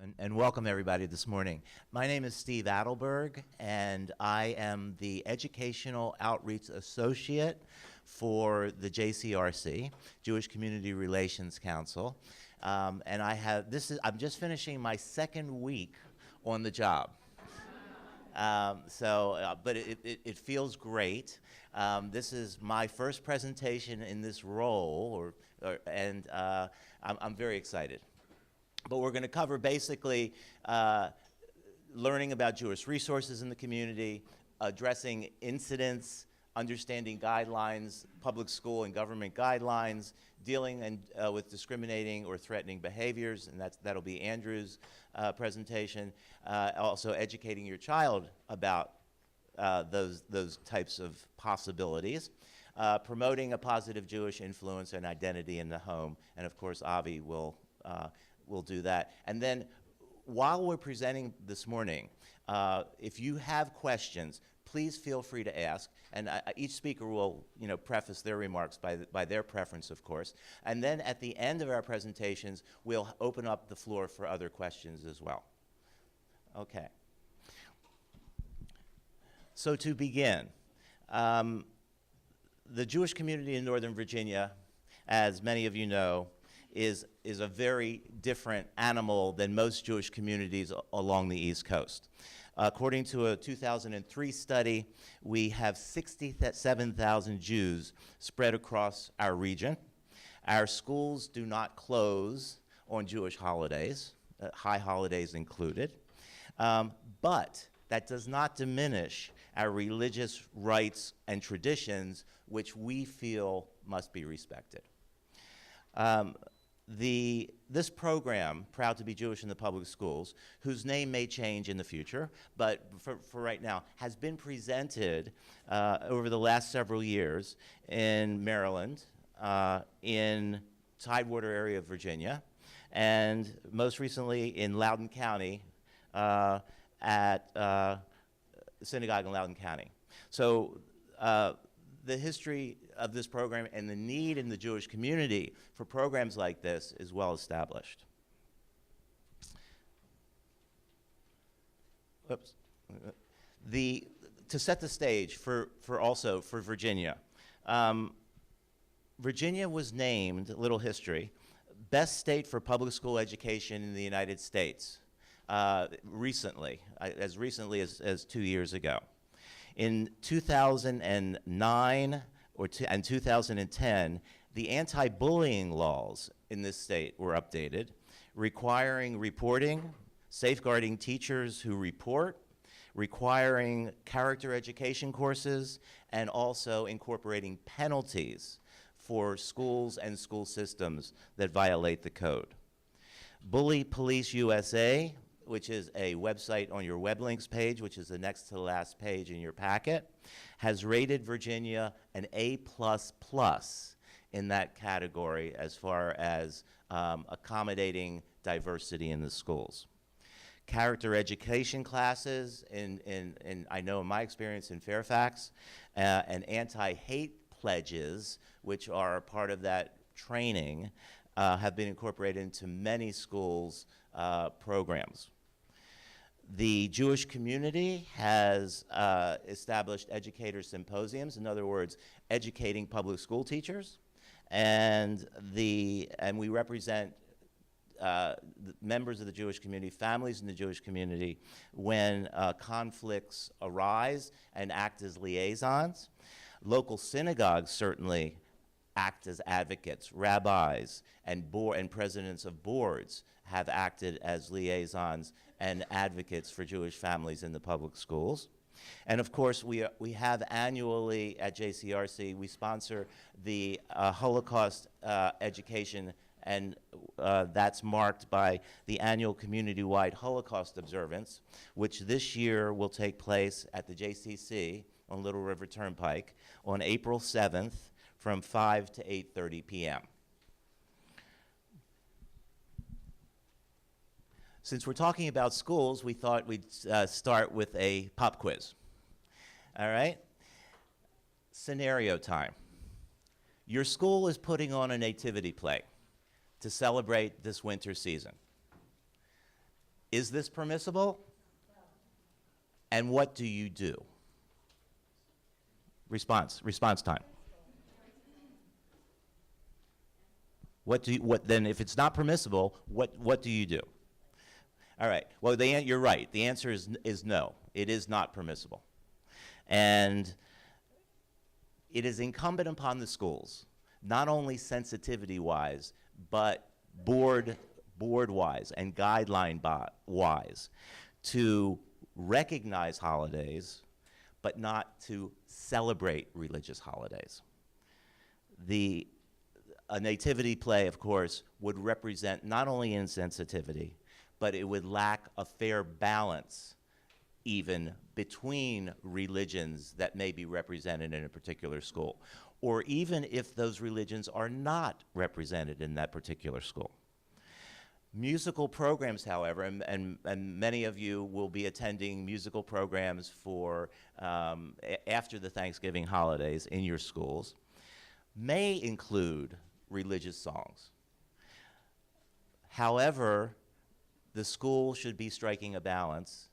And welcome everybody this morning. My name is Steve Adleberg, and I am the Educational Outreach Associate for the JCRC, Jewish Community Relations Council. And I'm just finishing my second week on the job. But it feels great. This is my first presentation in this role, and I'm very excited. But we're going to cover basically learning about Jewish resources in the community, addressing incidents, understanding guidelines, public school and government guidelines, dealing with discriminating or threatening behaviors, and that'll be Andrew's presentation. Also educating your child about those types of possibilities. Promoting a positive Jewish influence and identity in the home, and of course Avi will do that. And then while we're presenting this morning, if you have questions, please feel free to ask. And each speaker will, preface their remarks by their preference, of course. And then at the end of our presentations, we'll open up the floor for other questions as well. Okay. So to begin, the Jewish community in Northern Virginia, as many of you know, is a very different animal than most Jewish communities along the East Coast. According to a 2003 study, we have 67,000 Jews spread across our region. Our schools do not close on Jewish holidays, high holidays included, but that does not diminish our religious rights and traditions, which we feel must be respected. This program, Proud to be Jewish in the Public Schools, whose name may change in the future, but for right now, has been presented over the last several years in Maryland, in Tidewater area of Virginia, and most recently in Loudoun County at Synagogue in Loudoun County. So the history of this program and the need in the Jewish community for programs like this is well established. Oops. To set the stage for Virginia, Virginia was named, little history, best state for public school education in the United States recently, as recently as 2 years ago. In 2009 and 2010, the anti-bullying laws in this state were updated, requiring reporting, safeguarding teachers who report, requiring character education courses, and also incorporating penalties for schools and school systems that violate the code. Bully Police USA, which is a website on your web links page, which is the next to the last page in your packet, has rated Virginia an A++ in that category as far as accommodating diversity in the schools. Character education classes, I know in my experience in Fairfax, and anti-hate pledges, which are part of that training, have been incorporated into many schools' programs. The Jewish community has established educator symposiums, in other words, educating public school teachers, and we represent members of the Jewish community, families in the Jewish community, when conflicts arise and act as liaisons. Local synagogues certainly act as advocates. Rabbis and presidents of boards have acted as liaisons and advocates for Jewish families in the public schools. And of course, we have annually at JCRC, we sponsor the Holocaust education, and that's marked by the annual community-wide Holocaust observance, which this year will take place at the JCC on Little River Turnpike on April 7th from 5 to 8:30 p.m. Since we're talking about schools, we thought we'd start with a pop quiz. All right? Scenario time. Your school is putting on a nativity play to celebrate this winter season. Is this permissible? And what do you do? Response time. Then if it's not permissible, what do you do? All right, well, you're right. The answer is no. It is not permissible. And it is incumbent upon the schools, not only sensitivity-wise, but board-wise and guideline-wise, to recognize holidays, but not to celebrate religious holidays. A nativity play, of course, would represent not only insensitivity, but it would lack a fair balance even between religions that may be represented in a particular school, or even if those religions are not represented in that particular school. Musical programs, however, and many of you will be attending musical programs for after the Thanksgiving holidays in your schools, may include religious songs. However, the school should be striking a balance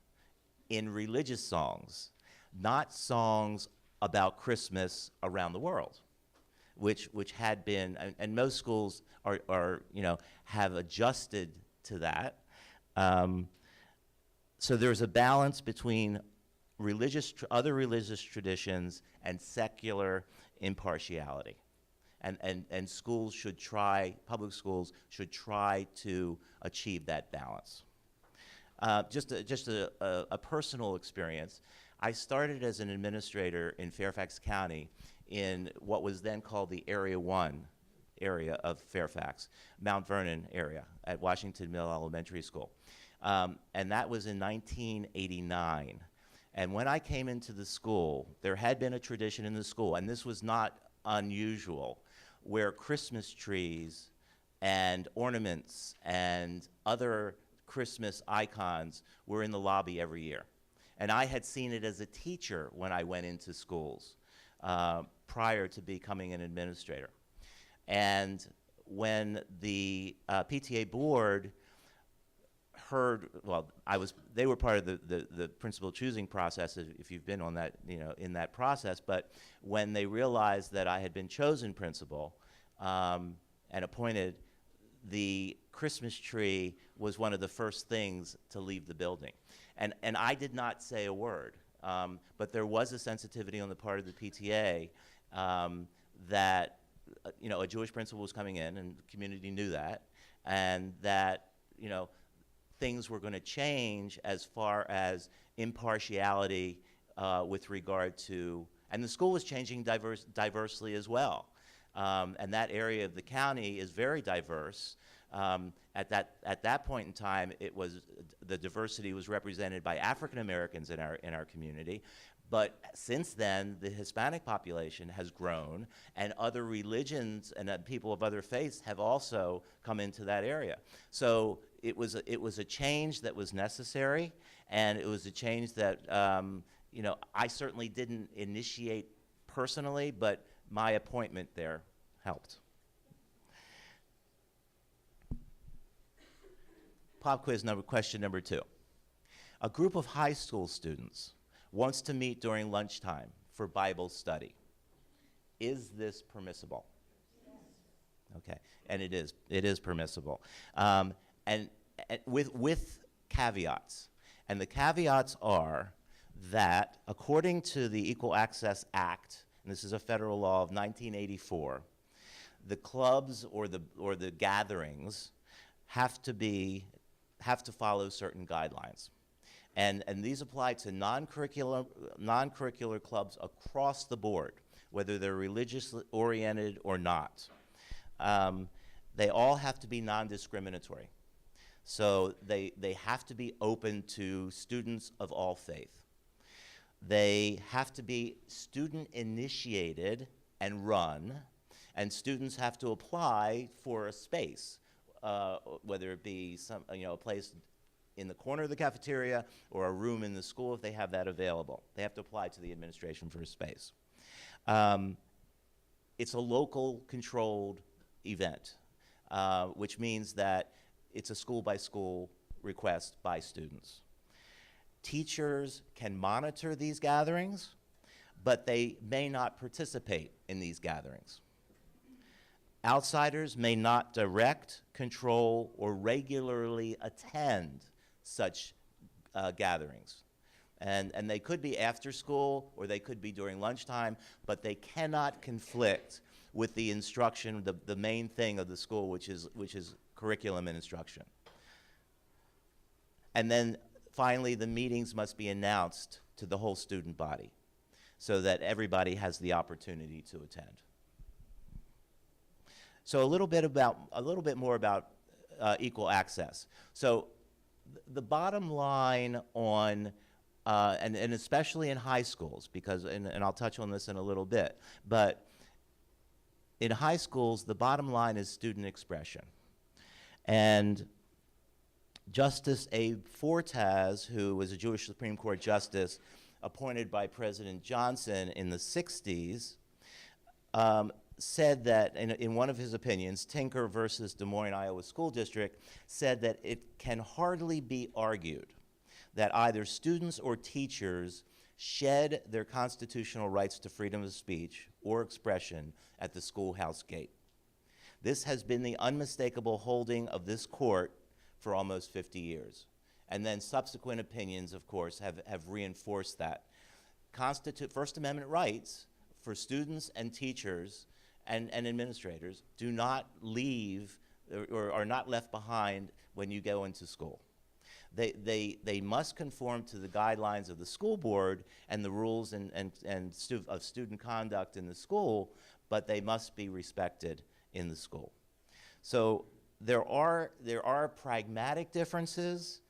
in religious songs, not songs about Christmas around the world, which had been, and most schools are have adjusted to that. So there's a balance between other religious traditions and secular impartiality. And schools should public schools should try to achieve that balance. Just a personal experience. I started as an administrator in Fairfax County in what was then called the Area 1 area of Fairfax, Mount Vernon area at Washington Mill Elementary School. And that was in 1989. And when I came into the school, there had been a tradition in the school, and this was not unusual, where Christmas trees and ornaments and other Christmas icons were in the lobby every year. And I had seen it as a teacher when I went into schools prior to becoming an administrator. And when the PTA board heard, well, they were part of the principal choosing process, if you've been on that, in that process, but when they realized that I had been chosen principal and appointed, the Christmas tree was one of the first things to leave the building. And I did not say a word, but there was a sensitivity on the part of the PTA that a Jewish principal was coming in, and the community knew that, and that things were going to change as far as impartiality with regard to, and the school was changing diversely as well. And that area of the county is very diverse. At that point in time, the diversity was represented by African Americans in our community. But since then, the Hispanic population has grown, and other religions and people of other faiths have also come into that area. So it was a change that was necessary, and it was a change that I certainly didn't initiate personally, but my appointment there helped. Pop quiz question number 2. A group of high school students wants to meet during lunchtime for Bible study. Is this permissible? Yes. Okay, and it is permissible. And with caveats. And the caveats are that according to the Equal Access Act, and this is a federal law of 1984, the clubs or the gatherings have to follow certain guidelines. And these apply to non-curricular clubs across the board, whether they're religiously oriented or not. They all have to be non-discriminatory. So they have to be open to students of all faith. They have to be student-initiated and run, and students have to apply for a space, whether it be a place in the corner of the cafeteria or a room in the school if they have that available. They have to apply to the administration for a space. It's a local controlled event, which means that it's a school by school request by students. Teachers can monitor these gatherings, but they may not participate in these gatherings. Outsiders may not direct, control, or regularly attend such gatherings. And they could be after school, or they could be during lunchtime, but they cannot conflict with the instruction, the main thing of the school, which is curriculum and instruction. And then finally, the meetings must be announced to the whole student body so that everybody has the opportunity to attend. So a little bit more about equal access. So the bottom line on, and especially in high schools, because, and I'll touch on this in a little bit, but in high schools, the bottom line is student expression. And Justice Abe Fortas, who was a Jewish Supreme Court justice appointed by President Johnson in the 60s, said that, in one of his opinions, Tinker versus Des Moines, Iowa School District, said that it can hardly be argued that either students or teachers shed their constitutional rights to freedom of speech or expression at the schoolhouse gate. This has been the unmistakable holding of this court for almost 50 years. And then subsequent opinions, of course, have reinforced that. First Amendment rights for students and teachers and administrators do not leave or are not left behind when you go into school. They must conform to the guidelines of the school board and the rules of student conduct in the school, but they must be respected in the school. So there are pragmatic differences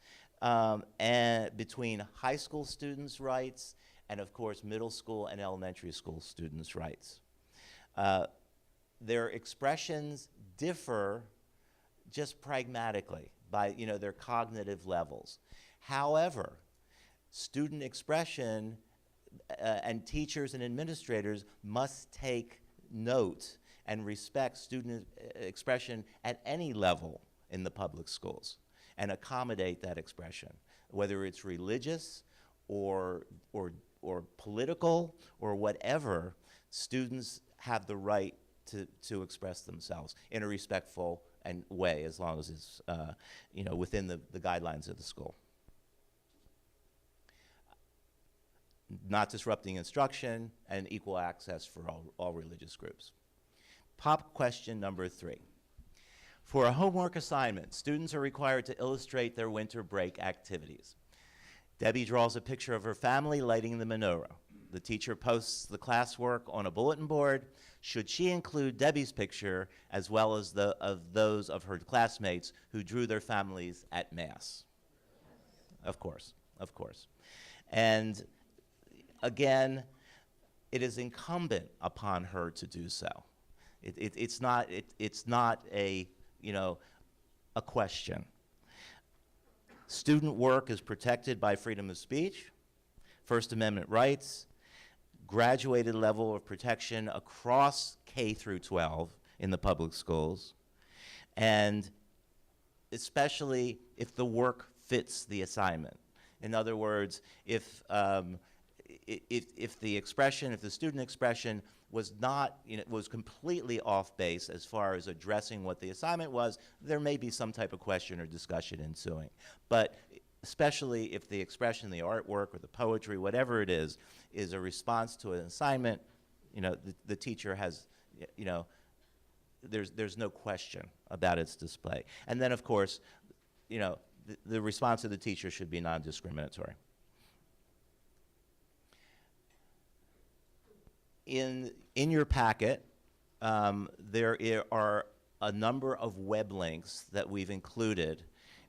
between high school students' rights and, of course, middle school and elementary school students' rights. Their expressions differ just pragmatically by their cognitive levels. However, student expression and teachers and administrators must take note and respect student expression at any level in the public schools and accommodate that expression, whether it's religious or political or whatever. Students have the right to express themselves in a respectful way, as long as it's within the guidelines of the school. Not disrupting instruction and equal access for all religious groups. Pop question number 3. For a homework assignment, students are required to illustrate their winter break activities. Debbie draws a picture of her family lighting the menorah. The teacher posts the classwork on a bulletin board. Should she include Debbie's picture as well as those of her classmates who drew their families at Mass? Of course, of course. And again, it is incumbent upon her to do so. It's not a question. Student work is protected by freedom of speech, First Amendment rights, graduated level of protection across K through 12 in the public schools, and especially if the work fits the assignment. In other words, if the student expression was not, was completely off base as far as addressing what the assignment was, there may be some type of question or discussion ensuing. But especially if the expression, the artwork or the poetry, whatever it is a response to an assignment, the teacher has, there's no question about its display. And then, of course, the response of the teacher should be non-discriminatory. In your packet, there are a number of web links that we've included,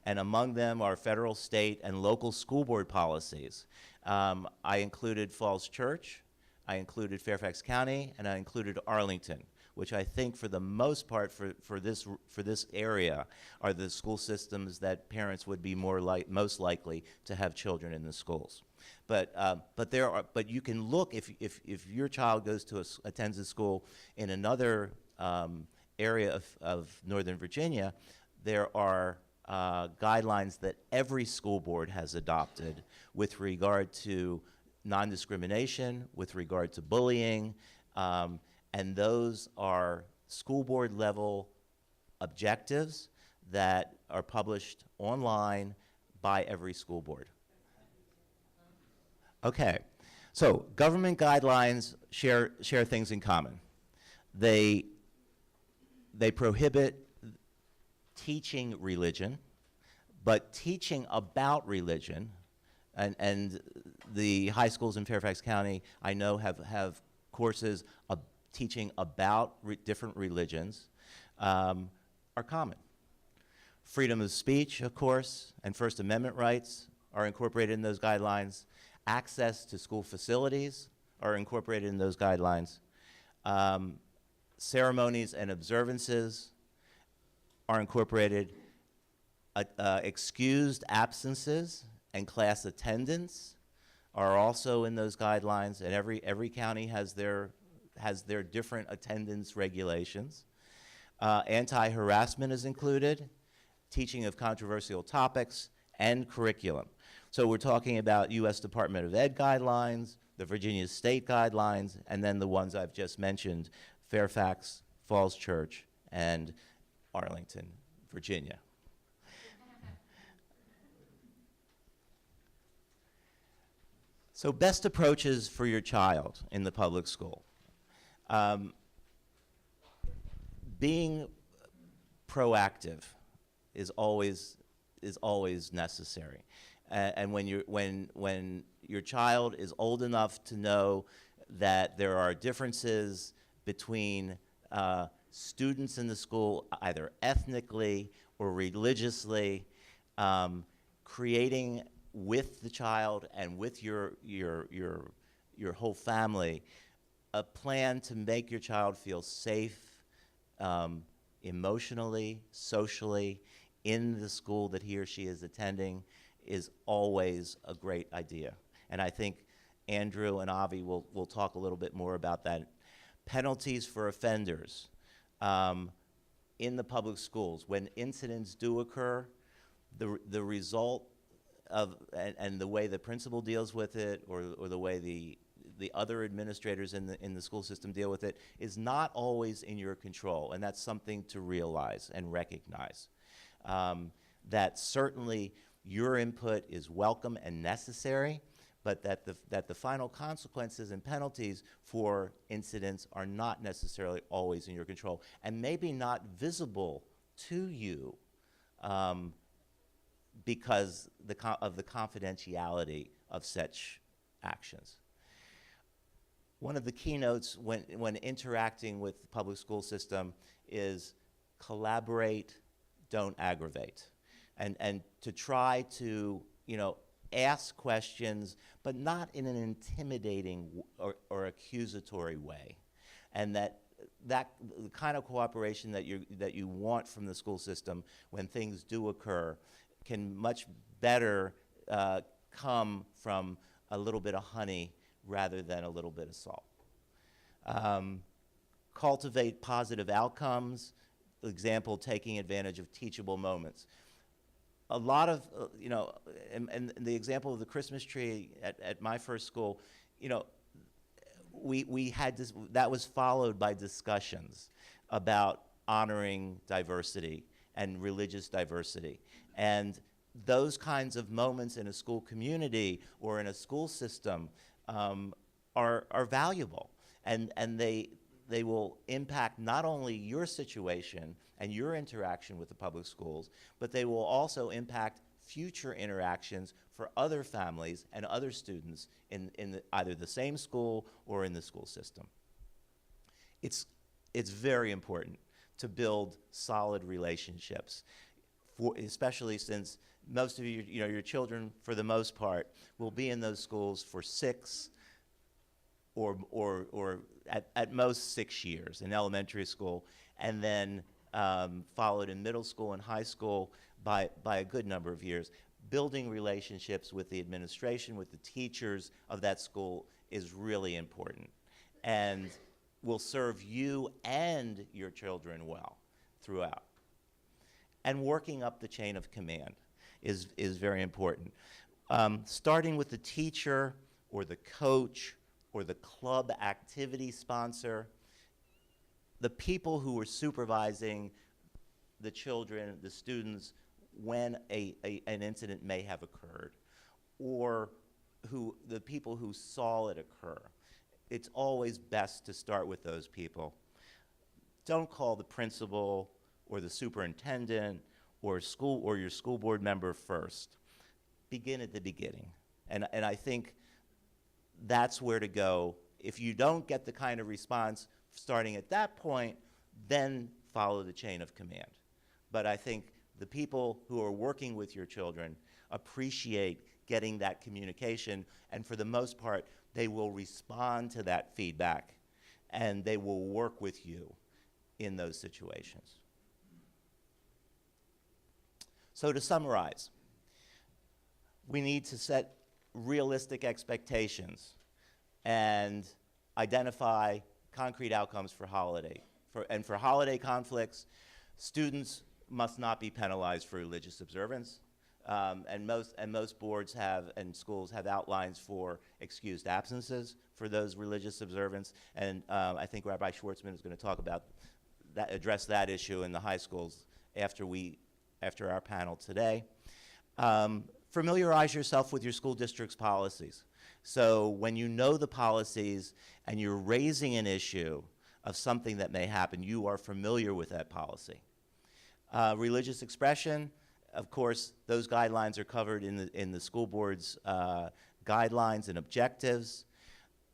and among them are federal, state, and local school board policies. I included Falls Church, I included Fairfax County, and I included Arlington, which I think for the most part for this area are the school systems that parents would be most likely to have children in the schools. But you can look if your child attends a school in another area of Northern Virginia. There are guidelines that every school board has adopted with regard to non-discrimination, with regard to bullying, and those are school board level objectives that are published online by every school board. Okay, so government guidelines share things in common. They prohibit teaching religion, but teaching about religion, and the high schools in Fairfax County, I know, have courses of teaching about different religions, are common. Freedom of speech, of course, and First Amendment rights are incorporated in those guidelines. Access to school facilities are incorporated in those guidelines. Ceremonies and observances are incorporated. Excused absences and class attendance are also in those guidelines, and every county has their different attendance regulations. Anti-harassment is included, teaching of controversial topics, and curriculum. So we're talking about U.S. Department of Ed guidelines, the Virginia State guidelines, and then the ones I've just mentioned, Fairfax, Falls Church, and Arlington, Virginia. So best approaches for your child in the public school. Being proactive is always necessary. And when your child is old enough to know that there are differences between students in the school, either ethnically or religiously, creating with the child and with your whole family a plan to make your child feel safe emotionally, socially, in the school that he or she is attending is always a great idea. And I think Andrew and Avi will talk a little bit more about that. Penalties for offenders in the public schools. When incidents do occur, the result of, and the way the principal deals with it, or the way the other administrators in the school system deal with it, is not always in your control, and that's something to realize and recognize. That certainly your input is welcome and necessary, but that the final consequences and penalties for incidents are not necessarily always in your control, and maybe not visible to you because of the confidentiality of such actions. One of the keynotes when interacting with the public school system is collaborate, don't aggravate. And to try to, ask questions, but not in an intimidating or accusatory way. And that the kind of cooperation that you want from the school system when things do occur can much better come from a little bit of honey rather than a little bit of salt. Cultivate positive outcomes, example, taking advantage of teachable moments. A lot of, and the example of the Christmas tree at my first school, we had this, that was followed by discussions about honoring diversity and religious diversity. And those kinds of moments in a school community or in a school system are valuable. And they will impact not only your situation and your interaction with the public schools, but they will also impact future interactions for other families and other students in either the same school or in the school system. It's very important to build solid relationships, especially since most of your children, for the most part, will be in those schools for 6 or at most 6 years in elementary school, and then followed in middle school and high school by a good number of years. Building relationships with the administration, with the teachers of that school is really important, and will serve you and your children well throughout. and working up the chain of command is very important. Starting with the teacher or the coach or the club activity sponsor, the people who are supervising the children, the students, when an incident may have occurred, or the people who saw it occur. It's always best to start with those people. Don't call the principal or the superintendent or your school board member first. Begin at the beginning. And I think that's where to go. If you don't get the kind of response starting at that point, then follow the chain of command. But I think the people who are working with your children appreciate getting that communication, and for the most part, they will respond to that feedback, and they will work with you in those situations. So to summarize, we need to set realistic expectations and identify concrete outcomes for holiday. For holiday conflicts, students must not be penalized for religious observance. And most boards and schools have outlines for excused absences for those religious observance. And I think Rabbi Schwartzman is going to talk about that, address that issue in the high schools after our panel today. Familiarize yourself with your school district's policies. So when you know the policies and you're raising an issue of something that may happen, you are familiar with that policy. Religious expression, of course, those guidelines are covered in the school board's guidelines and objectives.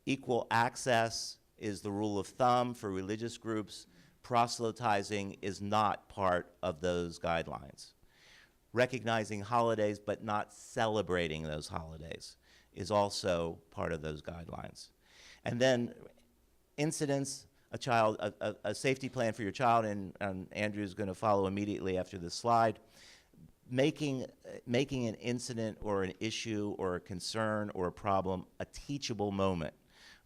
Equal access is the rule of thumb for religious groups. Proselytizing is not part of those guidelines. Recognizing holidays but not celebrating those holidays is also part of those guidelines. And then incidents, a safety plan for your child, and Andrew's going to follow immediately after this slide. Making an incident or an issue or a concern or a problem a teachable moment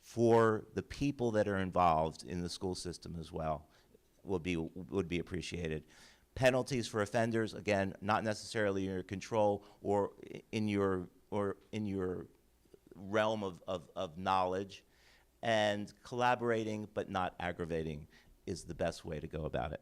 for the people that are involved in the school system as well would be appreciated. Penalties for offenders, again, not necessarily in your control or in your realm of knowledge, and collaborating but not aggravating is the best way to go about it.